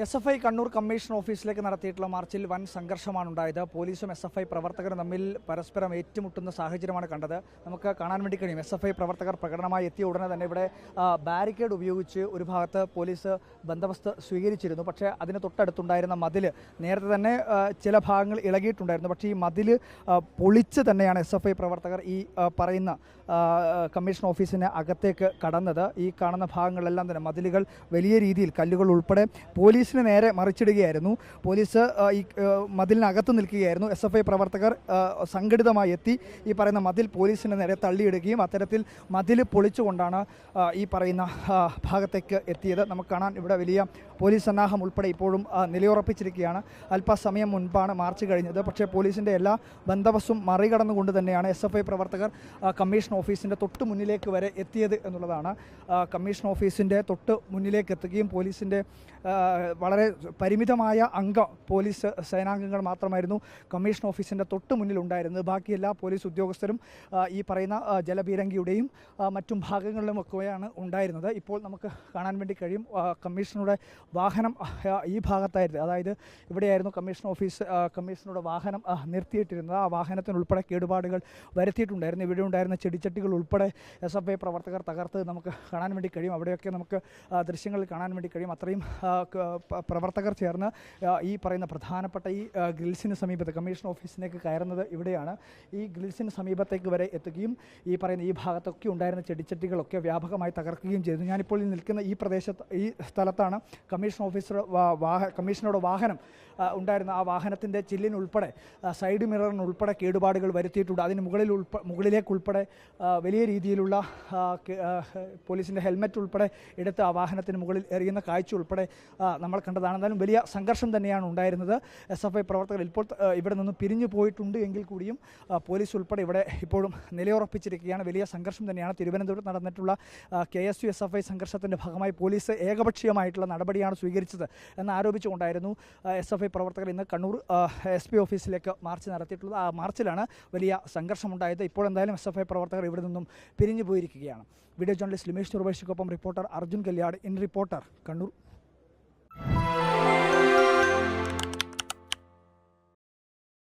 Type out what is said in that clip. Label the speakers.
Speaker 1: SFI Kannur commission ഓഫീസിലേക്ക് നടത്തിയിട്ടുള്ള മാർച്ചിൽ വൻ സംഘർഷമാണ് ഉണ്ടായത്. പോലീസും SFI പ്രവർത്തകരും തമ്മിൽ പരസ്പരം ഏറ്റുമുട്ടുന്ന സാഹചര്യമാണ് കണ്ടത്. നമുക്ക് കാണാൻ വേണ്ടി കഴിയും. SFI പ്രവർത്തകർ പ്രകടനമായി എത്തിയ ഉടനെ തന്നെ ഇവിടെ ബാരിക്കേഡ് ഉപയോഗിച്ച് ഒരു ഭാഗത്ത് പോലീസ് ബന്ദോബസ്ത് സ്വീകരിച്ചിരുന്നു. പക്ഷേ അതിന് തൊട്ടടുത്തുണ്ടായിരുന്ന മതിൽ നേരത്തെ തന്നെ ചില ഭാഗങ്ങൾ ഇളകിയിട്ടുണ്ടായിരുന്നു. പക്ഷേ ഈ മതിൽ പൊളിച്ച് തന്നെയാണ് SFI പ്രവർത്തകർ ഈ പറയുന്ന കമ്മീഷൻ ഓഫീസിന് അകത്തേക്ക് കടന്നത്. ഈ കാണുന്ന ഭാഗങ്ങളെല്ലാം തന്നെ മതിലുകൾ വലിയ രീതിയിൽ കല്ലുകൾ ഉൾപ്പെടെ പോലീസിന് നേരെ മറിച്ചിടുകയായിരുന്നു. പോലീസ് ഈ മതിലിനകത്ത് നിൽക്കുകയായിരുന്നു. SFI പ്രവർത്തകർ സംഘടിതമായി എത്തി ഈ പറയുന്ന മതിൽ പോലീസിന് നേരെ തള്ളിയിടുകയും അത്തരത്തിൽ മതിൽ പൊളിച്ചുകൊണ്ടാണ് ഈ പറയുന്ന ഭാഗത്തേക്ക് എത്തിയത്. നമുക്ക് കാണാൻ ഇവിടെ വലിയ പോലീസ് സന്നാഹം ഉൾപ്പെടെ ഇപ്പോഴും നിലയുറപ്പിച്ചിരിക്കുകയാണ്. അല്പസമയം മുൻപാണ് മാർച്ച് കഴിഞ്ഞത്. പക്ഷേ പോലീസിൻ്റെ എല്ലാ ബന്ദോബസ്തും മറികടന്നുകൊണ്ട് തന്നെയാണ് SFI പ്രവർത്തകർ കമ്മീഷൻ ഓഫീസിൻ്റെ തൊട്ട് മുന്നിലേക്ക് വരെ എത്തിയത് എന്നുള്ളതാണ്. കമ്മീഷൻ ഓഫീസിൻ്റെ തൊട്ട് മുന്നിലേക്ക് എത്തുകയും പോലീസിൻ്റെ വളരെ പരിമിതമായ പോലീസ് സേനാംഗങ്ങൾ മാത്രമായിരുന്നു കമ്മീഷൻ ഓഫീസിൻ്റെ തൊട്ട് മുന്നിലുണ്ടായിരുന്നത്. ബാക്കി എല്ലാ പോലീസ് ഉദ്യോഗസ്ഥരും ഈ പറയുന്ന ജലപീരങ്കിയുടെയും മറ്റും ഭാഗങ്ങളിലുമൊക്കെയാണ് ഉണ്ടായിരുന്നത്. ഇപ്പോൾ നമുക്ക് കാണാൻ വേണ്ടി കഴിയും കമ്മീഷനുടെ വാഹനം ഈ ഭാഗത്തായിരുന്നു. അതായത് ഇവിടെയായിരുന്നു കമ്മീഷനുടെ വാഹനം നിർത്തിയിട്ടിരുന്നത്. ആ വാഹനത്തിനുൾപ്പെടെ കേടുപാടുകൾ വരുത്തിയിട്ടുണ്ടായിരുന്നു. ഇവിടെ ഉണ്ടായിരുന്ന ചെടിച്ചട്ടികൾ ഉൾപ്പെടെ SFI പ്രവർത്തകർ തകർത്ത് നമുക്ക് കാണാൻ വേണ്ടി കഴിയും. അവിടെയൊക്കെ നമുക്ക് ദൃശ്യങ്ങളിൽ കാണാൻ വേണ്ടി കഴിയും. അത്രയും പ്രവർത്തകർ ചേർന്ന് ഈ പറയുന്ന പ്രധാനപ്പെട്ട ഈ ഗ്രിൽസിന് സമീപത്ത് കമ്മീഷൻ ഓഫീസിലേക്ക് കയറുന്നത് ഇവിടെയാണ്. ഈ ഗ്രിൽസിന് സമീപത്തേക്ക് വരെ എത്തുകയും ഈ പറയുന്ന ഈ ഭാഗത്തൊക്കെ ഉണ്ടായിരുന്ന ചെടിച്ചട്ടികളൊക്കെ വ്യാപകമായി തകർക്കുകയും ചെയ്തു. ഞാനിപ്പോൾ നിൽക്കുന്ന ഈ സ്ഥലത്താണ് കമ്മീഷനുടെ വാഹനം ഉണ്ടായിരുന്ന. ആ വാഹനത്തിൻ്റെ ചില്ലിനുൾപ്പെടെ സൈഡ് മിററിനുൾപ്പെടെ കേടുപാടുകൾ വരുത്തിയിട്ടുണ്ട്. അതിന് മുകളിലേക്കുൾപ്പെടെ വലിയ രീതിയിലുള്ള പോലീസിൻ്റെ ഹെൽമെറ്റ് ഉൾപ്പെടെ എടുത്ത് ആ വാഹനത്തിന് മുകളിൽ എറിയുന്ന കാഴ്ച ഉൾപ്പെടെ നമ്മൾ കണ്ടതാണ്. എന്നാലും വലിയ സംഘർഷം തന്നെയാണ് ഉണ്ടായിരുന്നത്. SFI പ്രവർത്തകർ ഇപ്പോൾ ഇവിടെ നിന്ന് പിരിഞ്ഞു പോയിട്ടുണ്ട് എങ്കിൽ കൂടിയും പോലീസ് ഉൾപ്പെടെ ഇവിടെ ഇപ്പോഴും നിലയുറപ്പിച്ചിരിക്കുകയാണ്. വലിയ സംഘർഷം തന്നെയാണ്. തിരുവനന്തപുരത്ത് നടന്നിട്ടുള്ള KSU SFI സംഘർഷത്തിൻ്റെ ഭാഗമായി പോലീസ് ഏകപക്ഷീയമായിട്ടുള്ള നടപടിയാണ് സ്വീകരിച്ചത് എന്ന് ആരോപിച്ചുകൊണ്ടായിരുന്നു SFI പ്രവർത്തകർ ഇന്ന് കണ്ണൂർ SP ഓഫീസിലേക്ക് മാർച്ച് നടത്തിയിട്ടുള്ളത്. ആ മാർച്ചിലാണ് വലിയ സംഘർഷമുണ്ടായത്. ഇപ്പോൾ എന്തായാലും SFI പ്രവർത്തകർ ഇവിടെ നിന്നും പിരിഞ്ഞു പോയിരിക്കുകയാണ്. വീഡിയോ ജേർണലിസ്റ്റ് ലിമേഷ് ചുറുബേഷിക്കൊപ്പം reporter Arjun Kalyad. In reporter Kannur.